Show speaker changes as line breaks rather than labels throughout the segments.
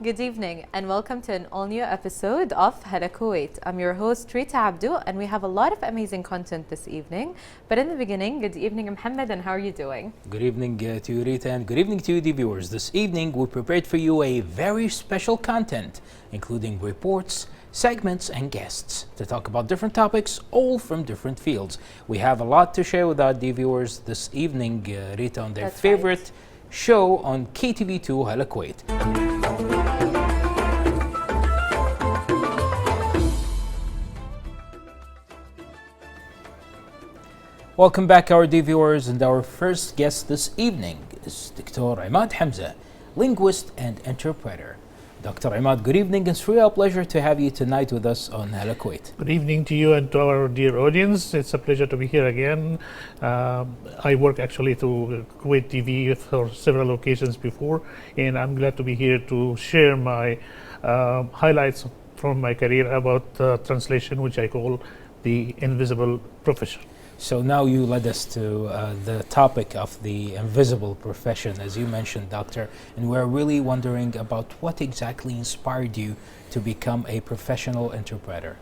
Good evening and welcome to an all-new episode of Hala Kuwait. I'm your host Rita Abdu and we have a lot of amazing content this evening. But in the beginning, good evening Mohammed, and how are you doing?
Good evening to you, Rita, and good evening to you, the viewers. This evening we prepared for you a very special content, including reports, segments and guests to talk about different topics, all from different fields. We have a lot to share with our viewers this evening, Rita, on their favorite show on KTV2 Hala Kuwait. Welcome back, our viewers, and our first guest this evening is Dr. Emad Hamza, linguist and interpreter. Dr. Emad, good evening. It's really a pleasure to have you tonight with us on Hala Kuwait.
Good evening to you and to our dear audience. It's a pleasure to be here again. I work actually to Kuwait TV for several occasions before, and I'm glad to be here to share my highlights from my career about translation, which I call the invisible profession.
So now you led us to the topic of the invisible profession, as you mentioned, Doctor, and we're really wondering about what exactly inspired you to become a professional interpreter.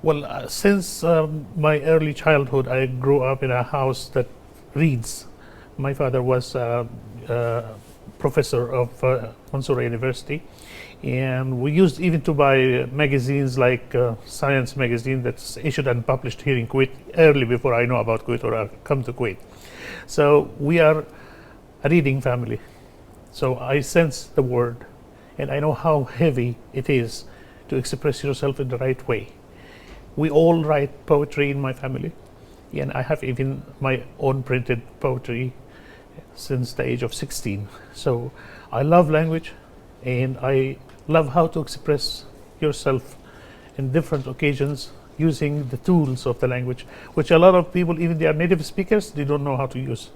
Well, since my early childhood, I grew up in a house that reads. My father was a professor of Mansoura University, and we used even to buy magazines like Science magazine that's issued and published here in Kuwait early before I know about Kuwait or I come to Kuwait. So we are a reading family. So I sense the word and I know how heavy it is to express yourself in the right way. We all write poetry in my family, and I have even my own printed poetry since the age of 16. So I love language and I love how to express yourself in different occasions using the tools of the language, which a lot of people, even they are native speakers, they don't know how to use.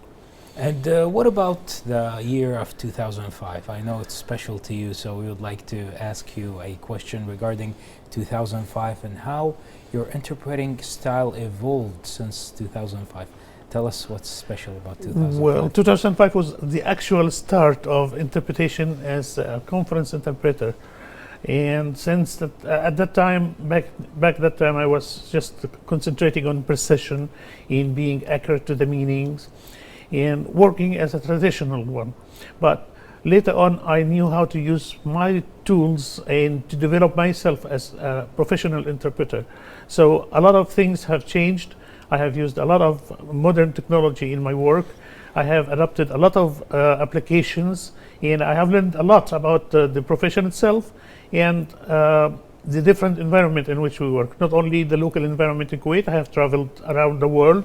And what about the year of 2005? I know it's special to you, so we would like to ask you a question regarding 2005 and how your interpreting style evolved since 2005. Tell us what's special about 2005.
Well, 2005 was the actual start of interpretation as a conference interpreter. And since that, at that time, back that time, I was just concentrating on precision, in being accurate to the meanings, and working as a traditional one. But later on, I knew how to use my tools and to develop myself as a professional interpreter. So a lot of things have changed. I have used a lot of modern technology in my work. I have adopted a lot of applications, and I have learned a lot about the profession itself and the different environment in which we work. Not only the local environment in Kuwait, I have traveled around the world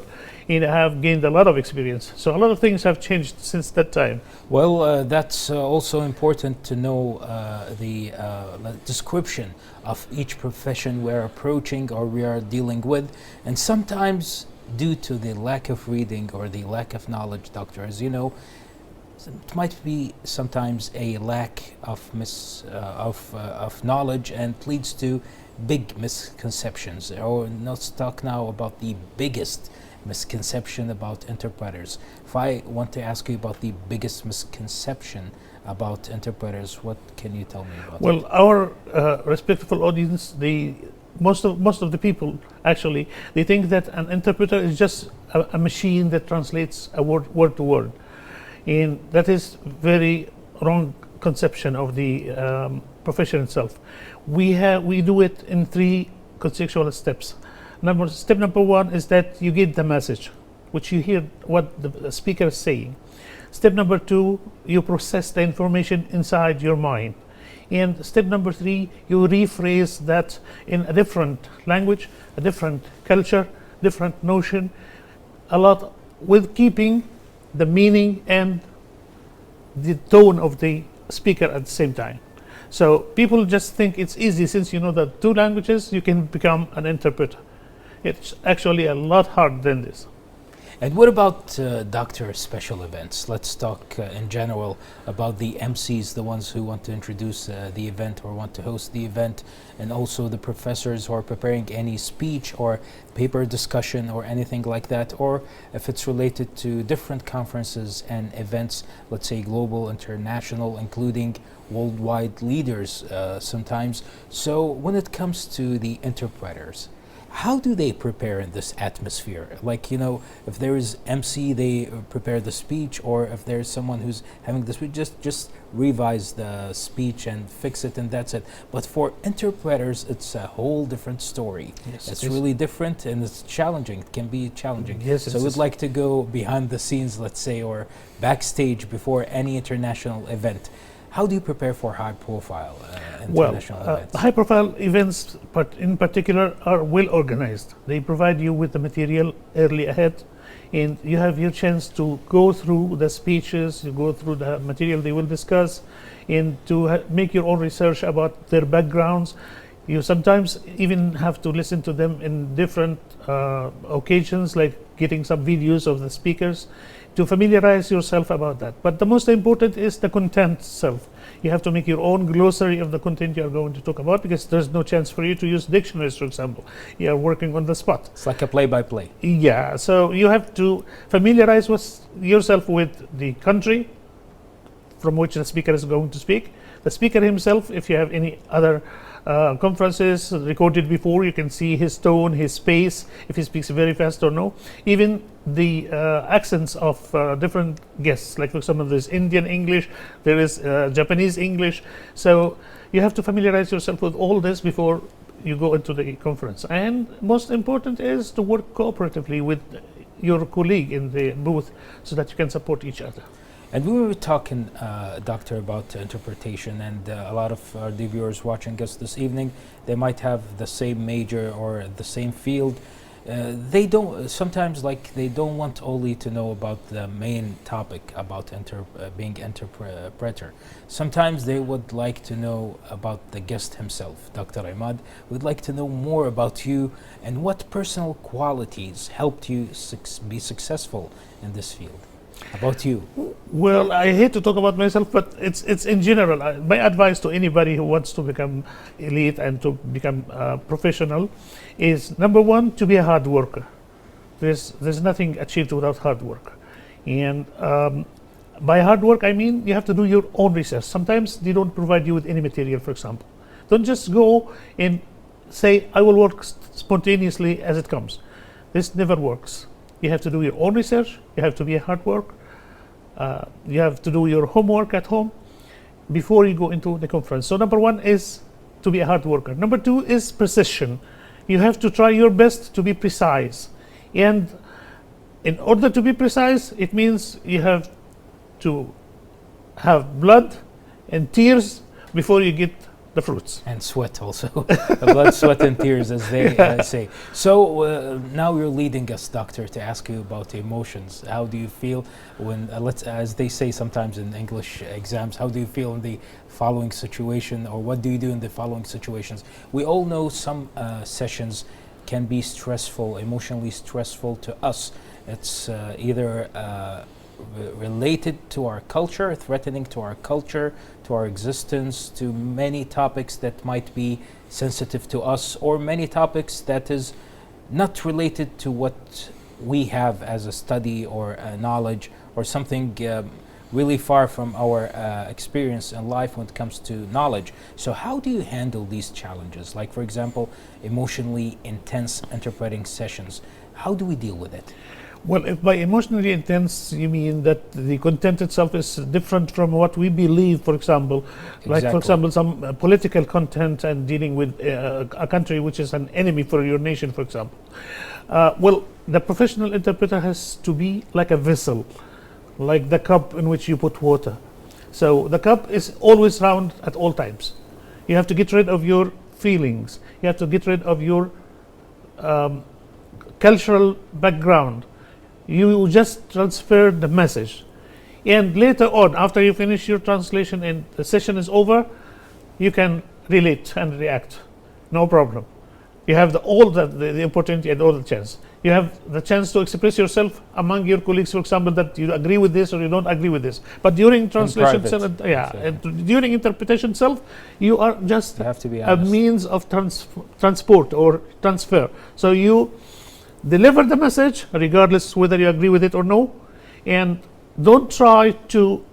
and I have gained a lot of experience. So a lot of things have changed since that time.
Well, that's also important to know the description of each profession we're approaching or we are dealing with. And sometimes due to the lack of reading or the lack of knowledge, Doctor, as you know, it might be sometimes a lack of knowledge and leads to big misconceptions. Or let's talk now about the biggest misconception about interpreters. If I want to ask you about the biggest misconception about interpreters, what can you tell me about it?
Well, our respectful audience, most of the people actually, they think that an interpreter is just a machine that translates a word to word. And that is very wrong conception of the profession itself. We do it in 3 conceptual steps. Step number 1 is that you get the message, which you hear what the speaker is saying. Step number 2, you process the information inside your mind. And step number 3, you rephrase that in a different language, a different culture, different notion, a lot with keeping the meaning and the tone of the speaker at the same time. So people just think it's easy, since you know the 2 languages, you can become an interpreter. It's actually a lot harder than this.
And what about Dr. Special Events? Let's talk in general about the MCs, the ones who want to introduce the event or want to host the event, and also the professors who are preparing any speech or paper discussion or anything like that, or if it's related to different conferences and events, let's say global, international, including worldwide leaders sometimes. So when it comes to the interpreters, how do they prepare in this atmosphere? Like, you know, if there is MC, they prepare the speech, or if there's someone who's having the speech, just revise the speech and fix it, and that's it. But for interpreters, it's a whole different story.
Yes,
it's really different, and it's challenging. It can be challenging.
Yes,
so we'd like to go behind the scenes, let's say, or backstage before any international event. How do you prepare for high-profile international events?
High-profile events, but in particular, are well organized. They provide you with the material early ahead, and you have your chance to go through the speeches, you go through the material they will discuss, and to make your own research about their backgrounds. You sometimes even have to listen to them in different occasions, like getting some videos of the speakers, to familiarize yourself about that. But the most important is the content itself. You have to make your own glossary of the content you are going to talk about, because there's no chance for you to use dictionaries, for example. You are working on the spot.
It's like a play-by-play.
Yeah, so you have to familiarize yourself with the country from which the speaker is going to speak. The speaker himself, if you have any other conferences recorded before, you can see his tone, his pace, if he speaks very fast or no. Even the accents of different guests, like for example, there's Indian English, there is Japanese English. So you have to familiarize yourself with all this before you go into the conference. And most important is to work cooperatively with your colleague in the booth so that you can support each other.
And we were talking, Doctor, about interpretation, and a lot of the viewers watching us this evening, they might have the same major or the same field. They don't, sometimes like they don't want only to know about the main topic about being interpreter. Sometimes they would like to know about the guest himself. Dr. Emad, we'd like to know more about you and what personal qualities helped you be successful in this field. About you?
Well, I hate to talk about myself, but it's in general. My advice to anybody who wants to become elite and to become professional is, number one, to be a hard worker. There's nothing achieved without hard work. And by hard work, I mean you have to do your own research. Sometimes they don't provide you with any material, for example. Don't just go and say, I will work spontaneously as it comes. This never works. You have to do your own research. You have to be a hard worker. You have to do your homework at home before you go into the conference. So number one is to be a hard worker. Number two is precision. You have to try your best to be precise. And in order to be precise, it means you have to have blood and tears before you get the fruits.
And sweat also. Blood, sweat, and tears, as they say. So now you're leading us, Doctor, to ask you about emotions. How do you feel when, as they say sometimes in English exams, how do you feel in the following situation, or what do you do in the following situations? We all know some sessions can be stressful, emotionally stressful to us. It's either related to our culture, threatening to our culture, to our existence, to many topics that might be sensitive to us, or many topics that is not related to what we have as a study or a knowledge, or something really far from our experience in life when it comes to knowledge. So how do you handle these challenges? Like, for example, emotionally intense interpreting sessions. How do we deal with it?
Well, if by emotionally intense you mean that the content itself is different from what we believe, for example, like for example some political content and dealing with a country which is an enemy for your nation, for example. Well, the professional interpreter has to be like a vessel, like the cup in which you put water. So the cup is always round at all times. You have to get rid of your feelings. You have to get rid of your cultural background. You just transfer the message, and later on, after you finish your translation and the session is over, you can relate and react, no problem. You have all the opportunity and all the chance. You have the chance to express yourself among your colleagues, for example, that you agree with this or you don't agree with this. But during translation, during interpretation itself, you are just
You have to be
a
honest.
means of transport or transfer. So you deliver the message regardless whether you agree with it or no, and don't try to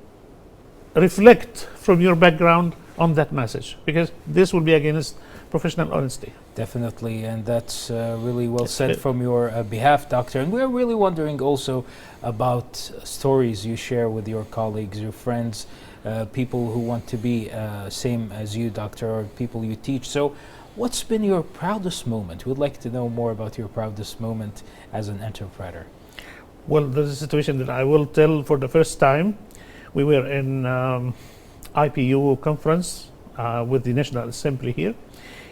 reflect from your background on that message, because this will be against professional honesty.
Definitely, and that's really well said from your behalf, Doctor. And we're really wondering also about stories you share with your colleagues, your friends, people who want to be same as you, Doctor, or people you teach. So what's been your proudest moment? We'd like to know more about your proudest moment as an interpreter.
Well, there's a situation that I will tell for the first time. We were in IPU conference with the National Assembly here,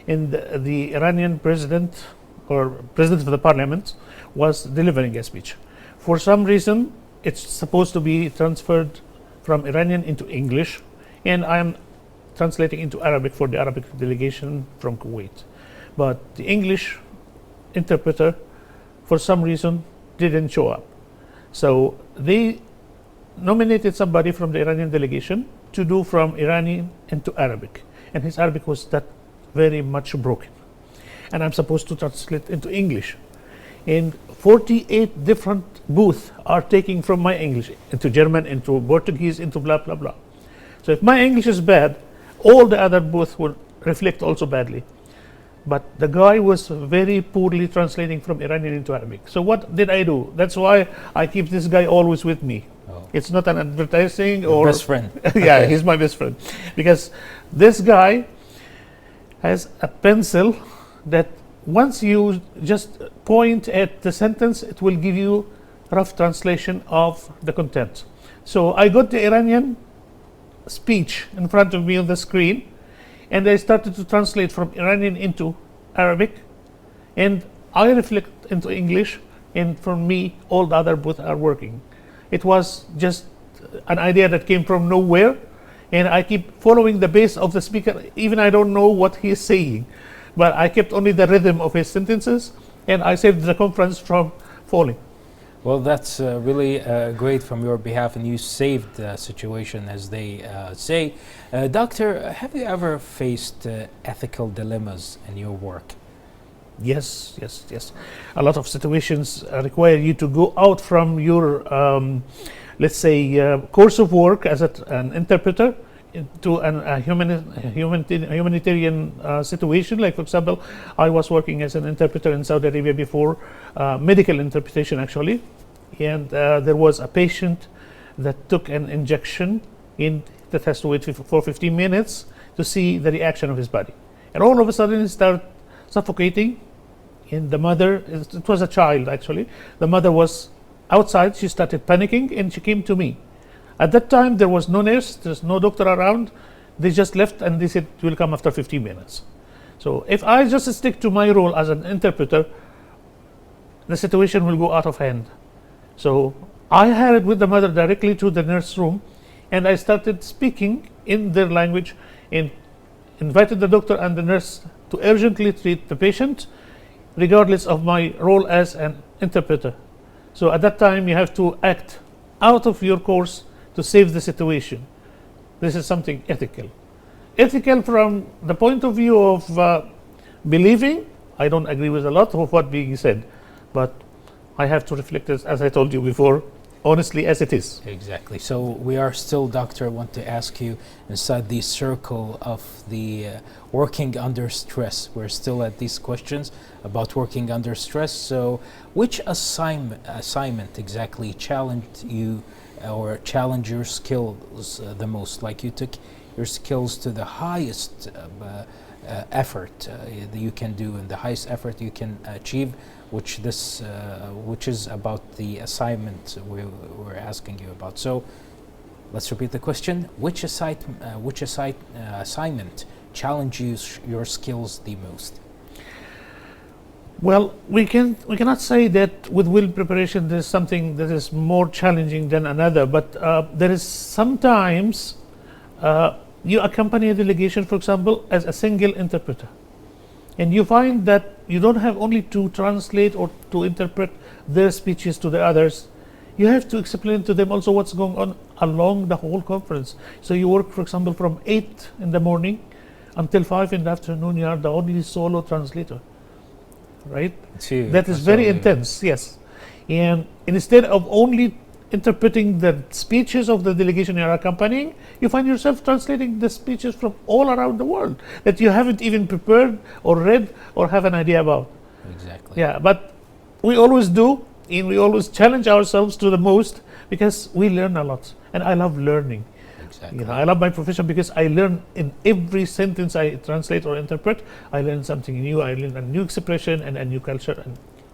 and the Iranian president or president of the parliament was delivering a speech. For some reason, it's supposed to be transferred from Iranian into English, and I am translating into Arabic for the Arabic delegation from Kuwait. But the English interpreter, for some reason, didn't show up. So they nominated somebody from the Iranian delegation to do from Iranian into Arabic, and his Arabic was that very much broken, and I'm supposed to translate into English, and 48 different booths are taking from my English into German, into Portuguese, into blah blah blah. So if my English is bad, all the other booths will reflect also badly. But the guy was very poorly translating from Iranian into Arabic. So what did I do? That's why I keep this guy always with me. It's not an advertising or
best friend.
Yeah, he's my best friend, because this guy has a pencil that once you just point at the sentence, it will give you rough translation of the content. So I got the Iranian speech in front of me on the screen, and I started to translate from Iranian into Arabic, and I reflect into English, and for me, all the other both are working. It was just an idea that came from nowhere, and I keep following the pace of the speaker, even I don't know what he is saying, but I kept only the rhythm of his sentences, and I saved the conference from falling.
Well, that's really great from your behalf, and you saved the situation, as they say. Doctor, have you ever faced ethical dilemmas in your work?
Yes. A lot of situations require you to go out from your, let's say, course of work as an interpreter into a humanitarian situation. Like, for example, I was working as an interpreter in Saudi Arabia before, medical interpretation actually, and there was a patient that took an injection that has to wait for 15 minutes to see the reaction of his body, and all of a sudden he started suffocating. And the mother, it was a child actually, the mother was outside, she started panicking, and she came to me. At that time there was no nurse, there's no doctor around, they just left and they said it will come after 15 minutes. So if I just stick to my role as an interpreter, the situation will go out of hand. So I hurried with the mother directly to the nurse room, and I started speaking in their language and invited the doctor and the nurse to urgently treat the patient, regardless of my role as an interpreter. So at that time you have to act out of your course to save the situation. This is something ethical. Ethical from the point of view of believing, I don't agree with a lot of what being said, but I have to reflect, as I told you before, honestly as it is.
Exactly. So we are still, Doctor, I want to ask you, inside the circle of the working under stress. We're still at these questions about working under stress. So which assignment exactly challenged you or challenged your skills the most? Like you took your skills to the highest effort that you can do, and the highest effort you can achieve, which is about the assignment we're asking you about. So let's repeat the question. Which assignment challenges your skills the most?
Well, we cannot say that with will preparation there's something that is more challenging than another, but there is sometimes you accompany a delegation, for example, as a single interpreter. And you find that you don't have only to translate or to interpret their speeches to the others. You have to explain to them also what's going on along the whole conference. So you work, for example, from 8 in the morning until 5 in the afternoon. You are the only solo translator, right? That is very intense, yes. And instead of only interpreting the speeches of the delegation you are accompanying, you find yourself translating the speeches from all around the world that you haven't even prepared or read or have an idea about.
Exactly.
Yeah, but we always do, and we always challenge ourselves to the most because we learn a lot. And I love learning.
Exactly.
You know, I love my profession because I learn in every sentence I translate or interpret. I learn something new. I learn a new expression and a new culture.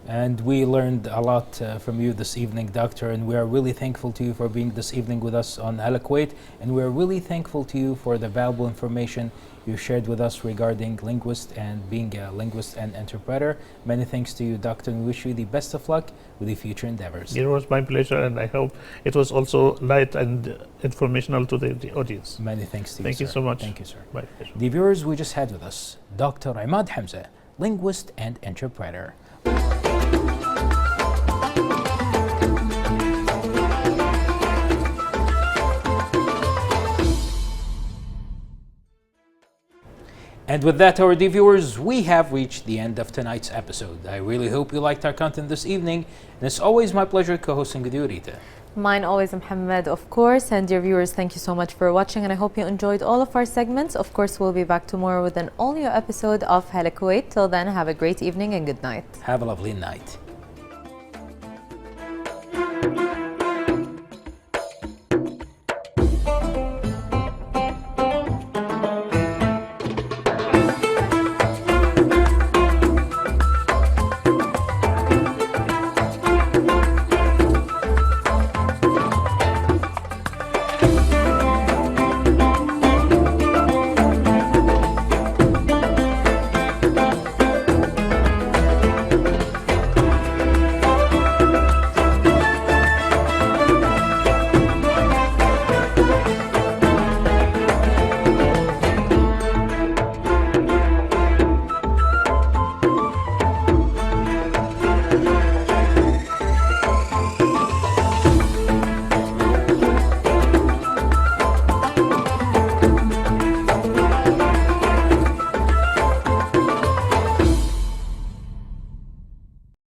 And we learned a lot from you this evening, Doctor, and we are really thankful to you for being this evening with us on Hala Kuwait, and we are really thankful to you for the valuable information you shared with us regarding linguist and being a linguist and interpreter. Many thanks to you, Doctor, and we wish you the best of luck with your future endeavors.
It was my pleasure, and I hope it was also light and informational to the audience.
Many thanks to you,
Thank you
sir.
so much.
Thank you, sir.
My pleasure.
The viewers, we just had with us Dr. Emad Hamza, linguist and interpreter. And with that, our dear viewers, we have reached the end of tonight's episode. I really hope you liked our content this evening. And it's always my pleasure co-hosting with you, Rita.
Mine always, Muhammad, of course. And dear viewers, thank you so much for watching. And I hope you enjoyed all of our segments. Of course, we'll be back tomorrow with an all-new episode of Hala Kuwait. Till then, have a great evening and good night.
Have a lovely night.